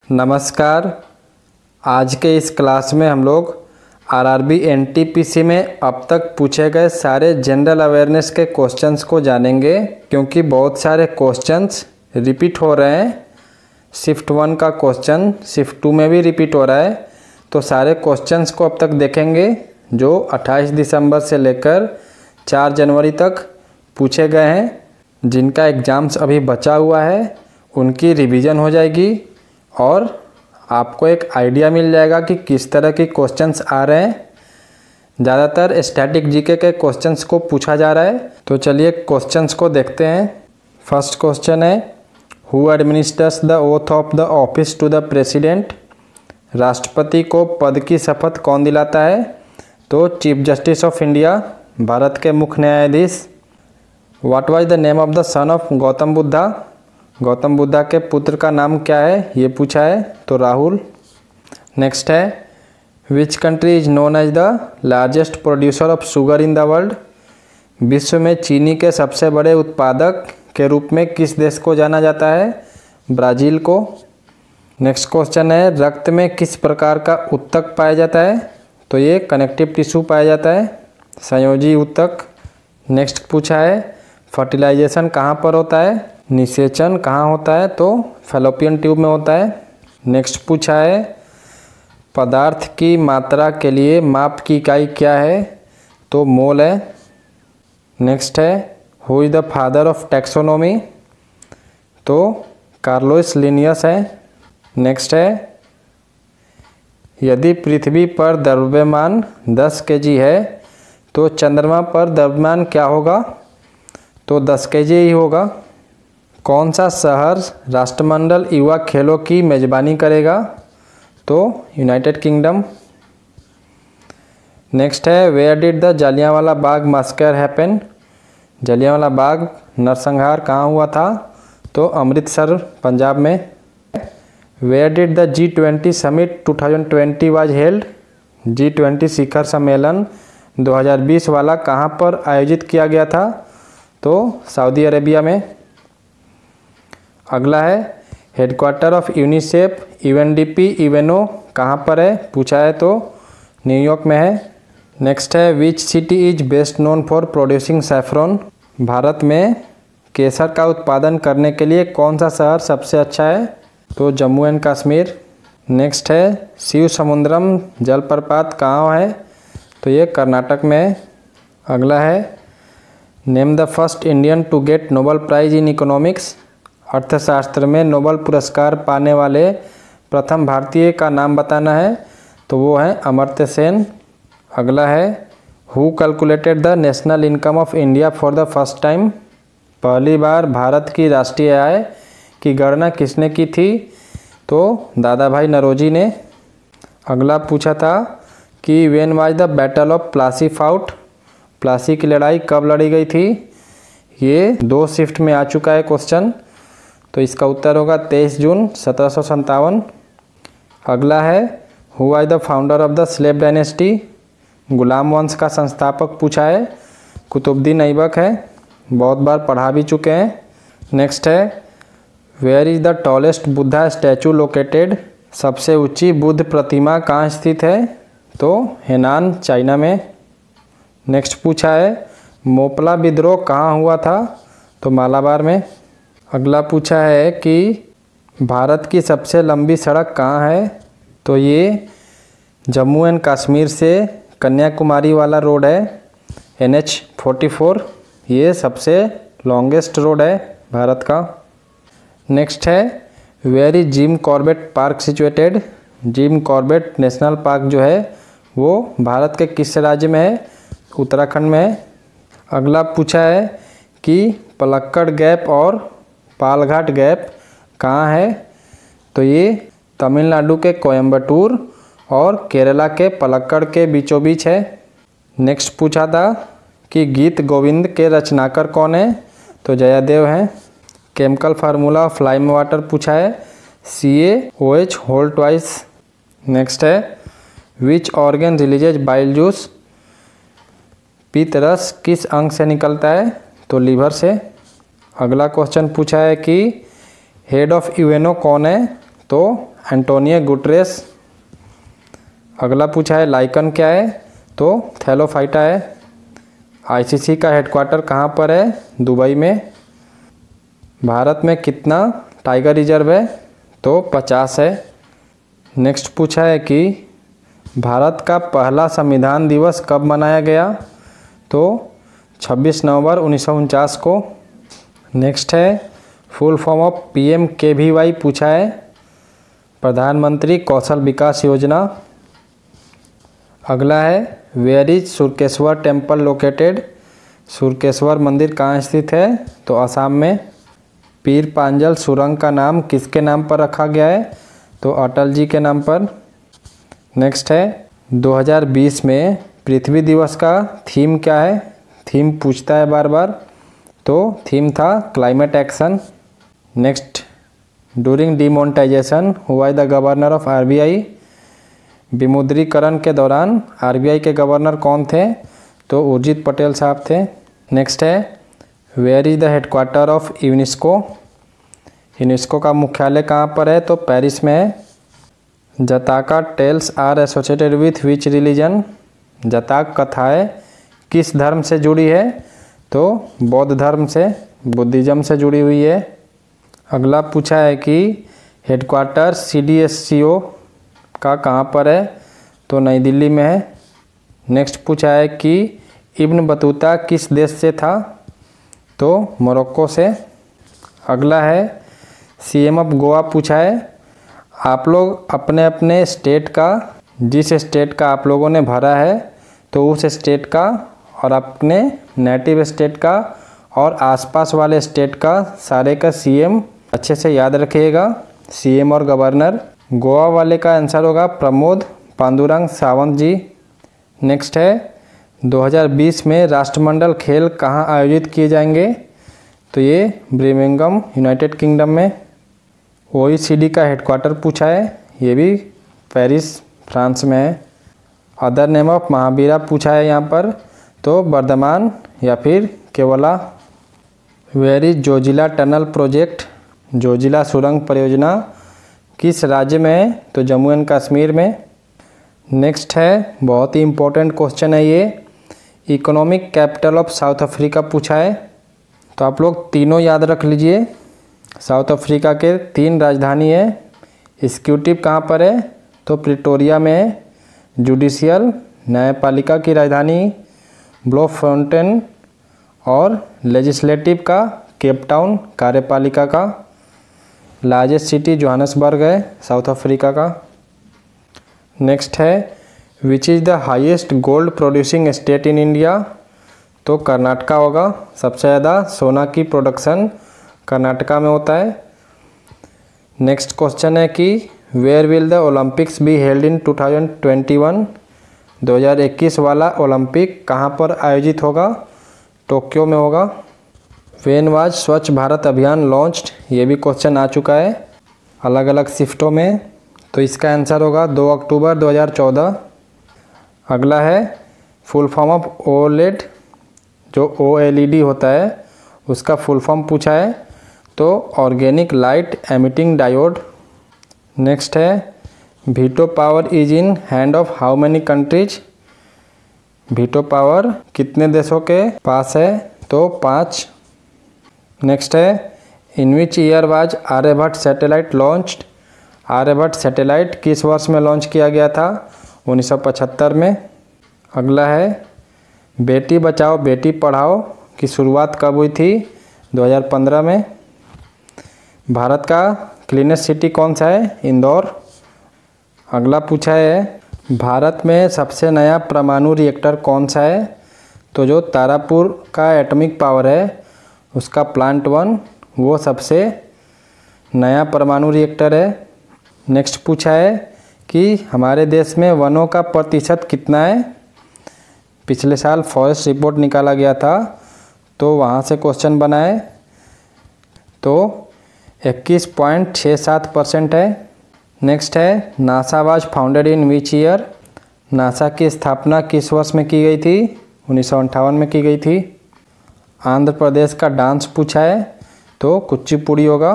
नमस्कार। आज के इस क्लास में हम लोग आरआरबी एनटीपीसी में अब तक पूछे गए सारे जनरल अवेयरनेस के क्वेश्चंस को जानेंगे, क्योंकि बहुत सारे क्वेश्चंस रिपीट हो रहे हैं। शिफ्ट 1 का क्वेश्चन शिफ्ट 2 में भी रिपीट हो रहा है, तो सारे क्वेश्चंस को अब तक देखेंगे जो 28 दिसंबर से लेकर 4 जनवरी तक पूछे गए हैं। जिनका एग्ज़ाम्स अभी बचा हुआ है उनकी रिवीजन हो जाएगी और आपको एक आइडिया मिल जाएगा कि किस तरह की क्वेश्चंस आ रहे हैं। ज़्यादातर स्टैटिक जीके के क्वेश्चंस को पूछा जा रहा है, तो चलिए क्वेश्चंस को देखते हैं। फर्स्ट क्वेश्चन है, who administers the oath of the office to the president. राष्ट्रपति को पद की शपथ कौन दिलाता है? तो chief justice of India, Bharat के मुख्य न्यायाधीश। What was the name of the son of Gautam Buddha. Gautam Buddha के पुत्र का नाम क्या है, ये पूछा है, तो राहुल। नेक्स्ट है, which country is known as the largest producer of sugar in the world. विश्व में चीनी के सबसे बड़े उत्पादक के रूप में किस देश को जाना जाता है? ब्राज़ील को। नेक्स्ट क्वेश्चन है, रक्त में किस प्रकार का ऊतक पाया जाता है? तो ये कनेक्टिव टिश्यू पाया जाता है, संयोजी ऊतक। नेक्स्ट पूछा है, फर्टिलाइजेशन कहाँ पर होता है? निषेचन कहाँ होता है? तो फैलोपियन ट्यूब में होता है। नेक्स्ट पूछा है, पदार्थ की मात्रा के लिए माप की इकाई क्या है? तो मोल है। नेक्स्ट है, who is the father of taxonomy? तो कार्लोस लिनियस है। नेक्स्ट है, यदि पृथ्वी पर द्रव्यमान 10 केजी है तो चंद्रमा पर द्रव्यमान क्या होगा? तो 10 केजी ही होगा। कौन सा शहर राष्ट्रमंडल युवा खेलों की मेजबानी करेगा? तो यूनाइटेड किंगडम। नेक्स्ट है, where did the Jallianwala Bagh massacre happen. Jallianwala Bagh नरसंहार कहाँ हुआ था? तो अमृतसर, पंजाब में। Where did the G20 summit 2020 was held. G20 शिखर सम्मेलन 2020 वाला कहाँ पर आयोजित किया गया था? तो सऊदी अरेबिया में। अगला है, headquarter of UNICEF UNDP UNO कहाँ पर है? पूछा है, तो न्यूयॉर्क में है। नेक्स्ट है, which city is best known for producing saffron. Bharat में केसर का उत्पादन करने के लिए कौन सा शहर सबसे अच्छा है? तो जम्मू एंड कश्मीर। नेक्स्ट है, शिव समुद्रम जलप्रपात कहाँ है? तो ये कर्नाटक में है। अगला है, name the first Indian to get Nobel prize in economics. अर्थशास्त्र में नोबेल पुरस्कार पाने वाले प्रथम भारतीय का नाम बताना है, तो वो है अमर्त्य सेन। अगला है, who calculated the national income of India for the first time. पहली बार भारत की राष्ट्रीय आय की गणना किसने की थी? तो दादा भाई नौरोजी ने। अगला पूछा था कि when was the battle of Plassey fought. Plassey की लड़ाई कब लड़ी गई थी? ये 2 शिफ्ट में आ चुका है क्वेश्चन, तो इसका उत्तर होगा 23 जून 1757। अगला है, who was the founder of the slave dynasty. गुलाम वंश का संस्थापक पूछा है, कुतुबुद्दीन ऐबक है, बहुत बार पढ़ा भी चुके हैं। नेक्स्ट है, where is the tallest Buddha statue located. सबसे ऊंची बुद्ध प्रतिमा कहाँ स्थित है? तो हेनान, चाइना में। नेक्स्ट पूछा है, मोपला विद्रोह कहाँ हुआ था? तो मालाबार में। अगला पूछा है कि भारत की सबसे लंबी सड़क कहाँ है? तो ये जम्मू एंड कश्मीर से कन्याकुमारी वाला रोड है, NH44। ये सबसे लॉन्गेस्ट रोड है भारत का। नेक्स्ट है, where is Jim Corbett park situated. Jim Corbett national park जो है वो भारत के किस राज्य में है? उत्तराखंड में है। अगला पूछा है कि पलक्कड़ गैप और पालघाट गैप कहाँ है? तो ये तमिलनाडु के कोयम्बटूर और केरला के पलक्कड़ के बीचों बीच है। नेक्स्ट पूछा था कि गीत गोविंद के रचनाकार कौन है? तो जयादेव हैं। Chemical formula of lime water पूछा है, CaOH होल ट्वाइस। नेक्स्ट है, which organ releases bile juice. पित्त रस किस अंग से निकलता है? तो लीवर से। अगला क्वेश्चन पूछा है कि हेड ऑफ यूएनओ कौन है? तो एंटोनियो गुटरेस। अगला पूछा है लाइकन क्या है, तो थैलोफाइटा है। आईसीसी का हेडक्वार्टर कहाँ पर है, दुबई में। भारत में कितना टाइगर रिजर्व है, तो 50 है। नेक्स्ट पूछा है कि भारत का पहला संविधान दिवस कब मनाया गया, तो 26 नवंबर 1949 को। नेक्स्ट है फुल फॉर्म ऑफ PMKVY पूछा है, प्रधानमंत्री कौशल विकास योजना। अगला है वेयर इज सुरकेश्वर टेम्पल लोकेटेड, सुरकेश्वर मंदिर कहाँ स्थित है, तो असम में। पीर पांजल सुरंग का नाम किसके नाम पर रखा गया है, तो अटल जी के नाम पर। नेक्स्ट है 2020 में पृथ्वी दिवस का थीम क्या है, थीम पूछता है बार बार, तो थीम था climate action. Next during demonetisation हुआ द गवर्नर ऑफ RBI, विमुद्रीकरण के दौरान RBI के गवर्नर कौन थे, तो उर्जित पटेल साहब थे। नेक्स्ट है where is the headquarter of UNESCO, UNESCO का मुख्यालय कहाँ पर है, तो पेरिस में है। Jataka tales are associated with which religion, Jataka कथाएँ किस धर्म से जुड़ी है, तो बौद्ध धर्म से, बुद्धिज़्म से जुड़ी हुई है। अगला पूछा है कि हेडक्वार्टर CDSCO का कहाँ पर है, तो नई दिल्ली में है। नेक्स्ट पूछा है कि इब्न बतूता किस देश से था, तो मोरक्को से। अगला है CM ऑफ गोवा पूछा है, आप लोग अपने अपने स्टेट का, जिस स्टेट का आप लोगों ने भरा है तो उस स्टेट का, और अपने नेटिव स्टेट का और आसपास वाले स्टेट का सारे का CM अच्छे से याद रखिएगा, CM और गवर्नर। गोवा वाले का आंसर होगा प्रमोद पांडुरंग सावंत जी। नेक्स्ट है 2020 में राष्ट्रमंडल खेल कहाँ आयोजित किए जाएंगे, तो ये बर्मिंघम यूनाइटेड किंगडम में। OECD का हेडक्वार्टर पूछा है, ये भी पेरिस फ्रांस में है। अदर नेम ऑफ महावीरा पूछा है यहाँ पर, तो वर्धमान या फिर केवला। Where is Zojila tunnel project, Zojila सुरंग परियोजना किस राज्य में है, तो जम्मू एंड कश्मीर में। नेक्स्ट है बहुत ही इम्पोर्टेंट क्वेश्चन है ये, economic capital of south Africa पूछा है, तो आप लोग तीनों याद रख लीजिए। साउथ अफ्रीका के 3 राजधानी है। एग्जीक्यूटिव कहाँ पर है, तो प्रिटोरिया में है। जुडिशियल न्यायपालिका की राजधानी ब्लोमफोंटेन, और लेजिस्लेटिव का केप टाउन, कार्यपालिका का। लार्जेस्ट सिटी जोहान्सबर्ग है साउथ अफ्रीका का। नेक्स्ट है which is the highest gold producing state in India, तो कर्नाटका होगा। सबसे ज़्यादा सोना की प्रोडक्शन कर्नाटका में होता है। नेक्स्ट क्वेश्चन है कि where will the Olympics be held in 2021, 2021 वाला ओलंपिक कहाँ पर आयोजित होगा, टोक्यो में होगा। व्हेन वाज स्वच्छ भारत अभियान लॉन्च्ड, ये भी क्वेश्चन आ चुका है अलग अलग शिफ्टों में, तो इसका आंसर होगा 2 अक्टूबर 2014। अगला है फुल फॉर्म ऑफ OLED, जो OLED होता है उसका फुल फॉर्म पूछा है, तो organic light emitting diode. Next है veto power is in hand of how many countries, veto power कितने देशों के पास है, तो 5। नेक्स्ट है in which year was Aryabhatta satellite launched, Aryabhatta satellite किस वर्ष में लॉन्च किया गया था, 1975 में। अगला है बेटी बचाओ बेटी पढ़ाओ की शुरुआत कब हुई थी, 2015 में। भारत का क्लीनेस्ट सिटी कौन सा है, इंदौर। अगला पूछा है भारत में सबसे नया परमाणु रिएक्टर कौन सा है, तो जो तारापुर का एटॉमिक पावर है उसका प्लांट 1 वो सबसे नया परमाणु रिएक्टर है। नेक्स्ट पूछा है कि हमारे देश में वनों का प्रतिशत कितना है, पिछले साल फॉरेस्ट रिपोर्ट निकाला गया था तो वहाँ से क्वेश्चन बना है, तो 21.67% है। नेक्स्ट है NASA was founded in which year, NASA की स्थापना किस वर्ष में की गई थी, 1958 में की गई थी। आंध्र प्रदेश का डांस पूछा है, तो कुचिपुड़ी होगा,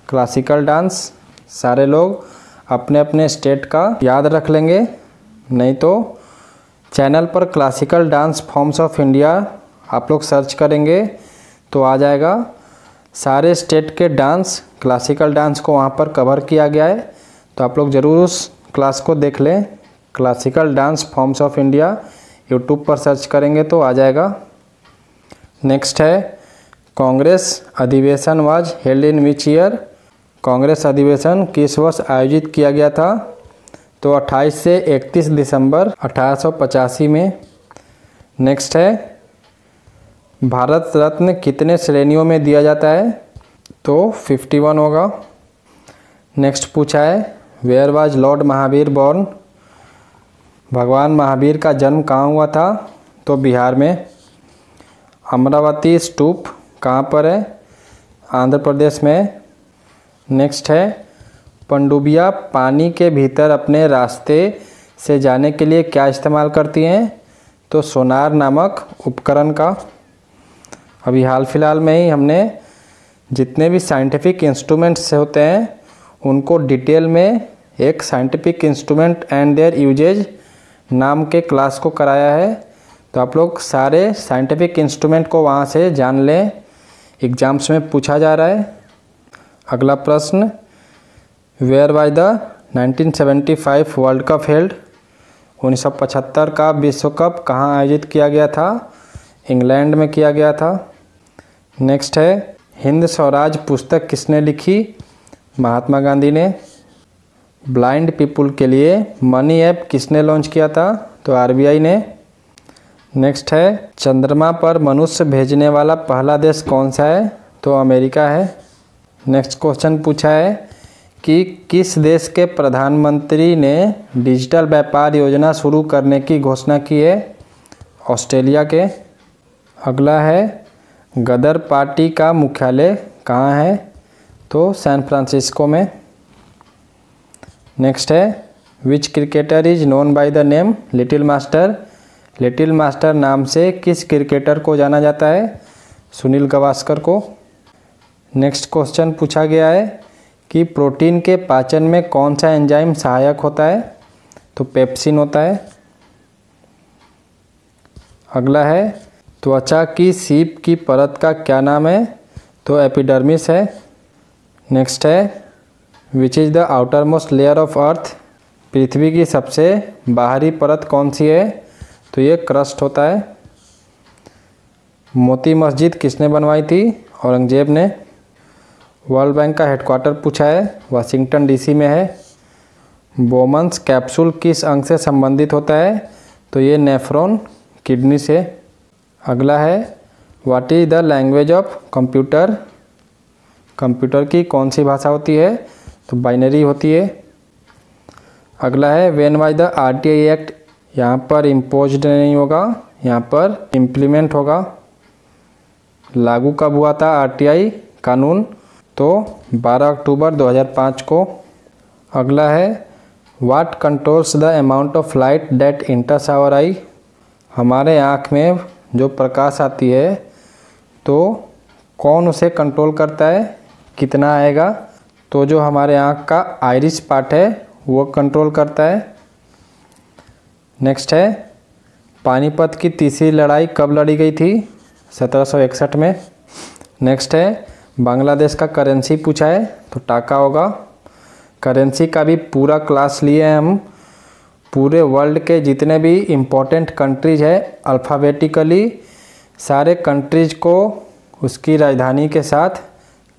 क्लासिकल डांस। सारे लोग अपने अपने स्टेट का याद रख लेंगे, नहीं तो चैनल पर classical dance forms of India आप लोग सर्च करेंगे तो आ जाएगा। सारे स्टेट के डांस, क्लासिकल डांस को वहाँ पर कवर किया गया है, तो आप लोग ज़रूर उस क्लास को देख लें। Classical dance forms of India YouTube पर सर्च करेंगे तो आ जाएगा। नेक्स्ट है कांग्रेस अधिवेशन was held in which year. Congress अधिवेशन किस वर्ष आयोजित किया गया था? तो 28 से 31 दिसंबर 1885 में। नेक्स्ट है भारत रत्न कितने श्रेणियों में दिया जाता है? तो 51 होगा। नेक्स्ट पूछा है where was lord Mahavir born. भगवान महावीर का जन्म कहाँ हुआ था? तो बिहार में। अमरावती स्तूप कहाँ पर है? आंध्र प्रदेश में। नेक्स्ट है पनडुब्बियाँ पानी के भीतर अपने रास्ते से जाने के लिए क्या इस्तेमाल करती हैं? तो सोनार नामक उपकरण का। अभी हाल फिलहाल में ही हमने जितने भी साइंटिफिक इंस्ट्रूमेंट्स होते हैं उनको डिटेल में एक scientific instrument and their usages नाम के क्लास को कराया है, तो आप लोग सारे साइंटिफिक इंस्ट्रूमेंट को वहाँ से जान लें, एग्जाम्स में पूछा जा रहा है। अगला प्रश्न where was the 1975 world cup held. 1975 का विश्व कप कहाँ आयोजित किया गया था? इंग्लैंड में किया गया था। नेक्स्ट है हिंद स्वराज पुस्तक किसने लिखी? महात्मा गांधी ने। ब्लाइंड पीपुल के लिए मनी ऐप किसने लॉन्च किया था? तो आरबीआई ने। नेक्स्ट है चंद्रमा पर मनुष्य भेजने वाला पहला देश कौन सा है? तो अमेरिका है। नेक्स्ट क्वेश्चन पूछा है कि किस देश के प्रधानमंत्री ने डिजिटल व्यापार योजना शुरू करने की घोषणा की है? ऑस्ट्रेलिया के। अगला है गदर पार्टी का मुख्यालय कहाँ है? तो सैन फ्रांसिस्को में। नेक्स्ट है विच cricketer is known by the name little master. Little master नाम से किस क्रिकेटर को जाना जाता है? सुनील गावस्कर को। नेक्स्ट क्वेश्चन पूछा गया है कि प्रोटीन के पाचन में कौन सा एंजाइम सहायक होता है? तो पेप्सिन होता है। अगला है त्वचा की सीप की परत का क्या नाम है? तो एपिडर्मिस है। नेक्स्ट है which is the outermost layer of earth. पृथ्वी की सबसे बाहरी परत कौन सी है? तो ये क्रस्ट होता है। मोती मस्जिद किसने बनवाई थी? औरंगजेब ने। वर्ल्ड बैंक का हेडक्वार्टर पूछा है, वाशिंगटन डीसी में है। बोमन्स कैप्सूल किस अंग से संबंधित होता है? तो ये नेफ्रॉन किडनी से। अगला है what is the language of computer. Computer की कौन सी भाषा होती है? तो बाइनरी होती है। अगला है when was the RTI act. यहाँ पर इम्पोज्ड नहीं होगा, यहाँ पर इम्प्लीमेंट होगा। लागू कब हुआ था आरटीआई कानून? तो 12 अक्टूबर 2005 को। अगला है what controls the amount of light that enters our eye. हमारे आँख में जो प्रकाश आती है तो कौन उसे कंट्रोल करता है, कितना आएगा? तो जो हमारे आँख का आइरिस पार्ट है वो कंट्रोल करता है। नेक्स्ट है पानीपत की तीसरी लड़ाई कब लड़ी गई थी? 1761 में। नेक्स्ट है बांग्लादेश का करेंसी पूछा है, तो टाका होगा। करेंसी का भी पूरा क्लास लिए हैं हम। पूरे वर्ल्ड के जितने भी इम्पोर्टेंट कंट्रीज है अल्फ़ाबेटिकली सारे कंट्रीज को उसकी राजधानी के साथ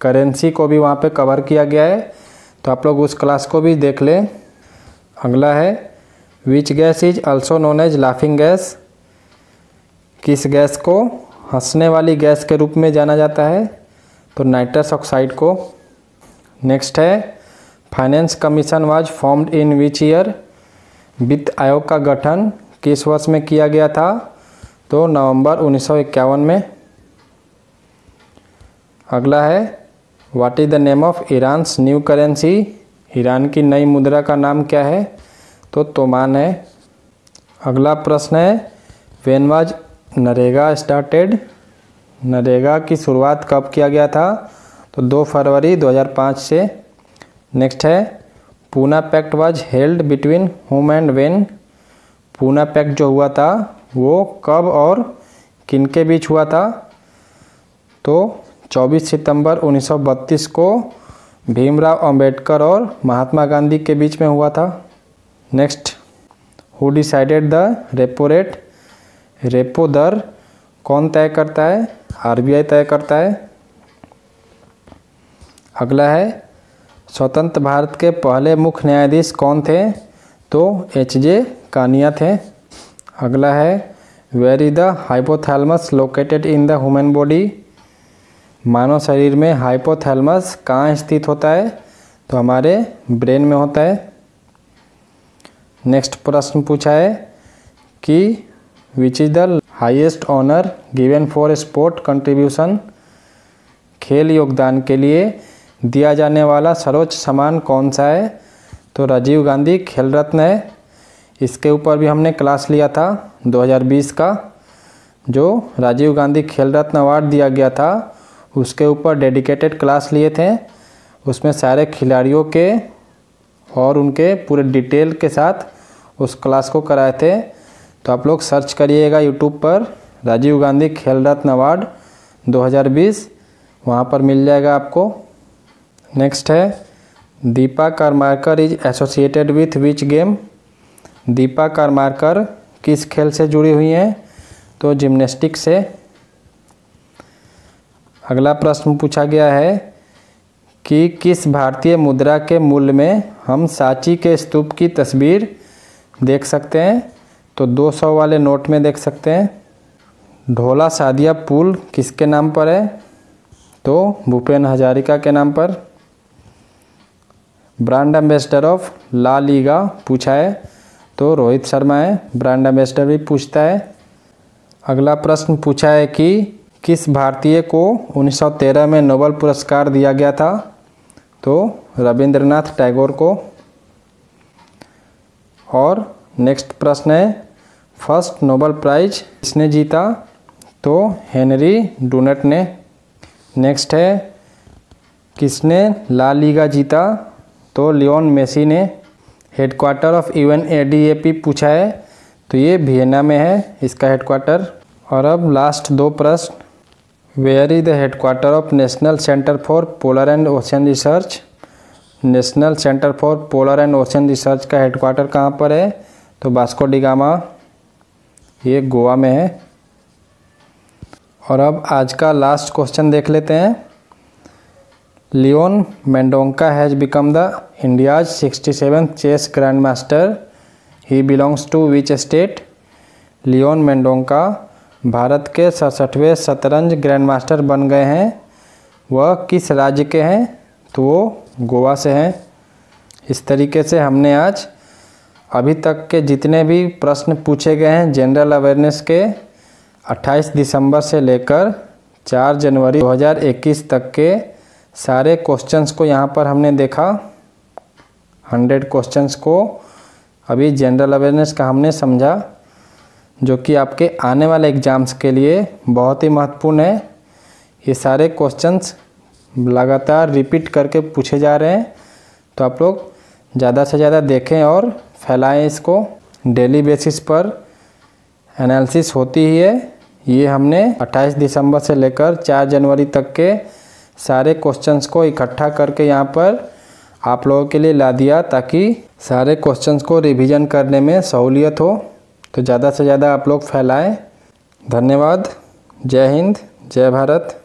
करेंसी को भी वहाँ पे कवर किया गया है, तो आप लोग उस क्लास को भी देख लें। अगला है which gas is also known as laughing gas. किस गैस को हंसने वाली गैस के रूप में जाना जाता है? तो नाइट्रस ऑक्साइड को। नेक्स्ट है finance commission was formed in which year. वित्त आयोग का गठन किस वर्ष में किया गया था? तो नवंबर 1951 में। अगला है what is the name of Iran's new currency. Iran की नई मुद्रा का नाम क्या है? तो तोमान है। अगला प्रश्न है when was NREGA started. NREGA की शुरुआत कब किया गया था? तो 2 फरवरी 2005 से। नेक्स्ट है Poona pact was held between whom and when. Poona pact जो हुआ था वो कब और किन के बीच हुआ था? तो 24 सितंबर 1932 को भीमराव अंबेडकर और महात्मा गांधी के बीच में हुआ था। Next, who decided the repo rate. Repo दर कौन तय करता है? आरबीआई तय करता है। अगला है स्वतंत्र भारत के पहले मुख्य न्यायाधीश कौन थे? तो एच.जे. कानिया थे। अगला है where is the hypothalamus located in the human body. मानव शरीर में हाइपोथैलेमस कहाँ स्थित होता है? तो हमारे ब्रेन में होता है। नेक्स्ट प्रश्न पूछा है कि which is the highest honour given for sport contribution. खेल योगदान के लिए दिया जाने वाला सर्वोच्च सम्मान कौन सा है? तो राजीव गांधी खेल रत्न है। इसके ऊपर भी हमने क्लास लिया था 2020 का, जो राजीव गांधी खेल रत्न अवार्ड दिया गया था उसके ऊपर डेडिकेटेड क्लास लिए थे। उसमें सारे खिलाड़ियों के और उनके पूरे डिटेल के साथ उस क्लास को कराए थे। तो आप लोग सर्च करिएगा यूट्यूब पर राजीव गांधी खेल रत्न अवार्ड 2020, वहाँ पर मिल जाएगा आपको। नेक्स्ट है Deepa Karmakar is associated with which game. Deepa Karmakar किस खेल से जुड़ी हुई हैं? तो जिम्नास्टिक्स से। अगला प्रश्न पूछा गया है कि किस भारतीय मुद्रा के मूल्य में हम सांची के स्तूप की तस्वीर देख सकते हैं? तो 200 वाले नोट में देख सकते हैं। ढोला सादिया पुल किसके नाम पर है? तो भूपेन हजारिका के नाम पर। Brand ambassador of La Liga पूछा है, तो रोहित शर्मा है। ब्रांड एम्बेसडर भी पूछता है। अगला प्रश्न पूछा है कि किस भारतीय को 1913 में नोबेल पुरस्कार दिया गया था? तो रविंद्रनाथ टैगोर को। और नेक्स्ट प्रश्न है फर्स्ट नोबेल प्राइज किसने जीता? तो हेनरी डुनेट ने। नेक्स्ट है किसने ला लीगा जीता? तो लियोन मेसी ने। हेडक्वार्टर ऑफ UNADAP पूछा है, तो ये वियना में है इसका हेडक्वार्टर। और अब लास्ट दो प्रश्न, where is the headquarter of National Centre for Polar and Ocean Research. National Centre for Polar and Ocean Research का हेडक्वार्टर कहाँ पर है? तो वास्को डी गामा, ये गोवा में है। और अब आज का लास्ट क्वेश्चन देख लेते हैं। Leon Mendonca has become the India's 67th chess grand master. He belongs to which state. Leon Mendonca Bharat के 67वें शतरंज ग्रैंड मास्टर बन गए हैं। वह किस राज्य के हैं? तो वो गोवा से हैं। इस तरीके से हमने आज अभी तक के जितने भी प्रश्न पूछे गए हैं जनरल अवेयरनेस के 28 दिसंबर से लेकर 4 जनवरी 2021 तक के सारे क्वेश्चंस को यहाँ पर हमने देखा। 100 क्वेश्चंस को अभी जनरल अवेयरनेस का हमने समझा, जो कि आपके आने वाले एग्ज़ाम्स के लिए बहुत ही महत्वपूर्ण है। ये सारे क्वेश्चंस लगातार रिपीट करके पूछे जा रहे हैं, तो आप लोग ज़्यादा से ज़्यादा देखें और फैलाएं इसको। डेली बेसिस पर एनालिसिस होती ही है। ये हमने 28 दिसंबर से लेकर 4 जनवरी तक के सारे क्वेश्चंस को इकट्ठा करके यहाँ पर आप लोगों के लिए ला दिया, ताकि सारे क्वेश्चंस को रिवीजन करने में सहूलियत हो। तो ज़्यादा से ज़्यादा आप लोग फैलाएं। धन्यवाद। जय हिंद, जय भारत।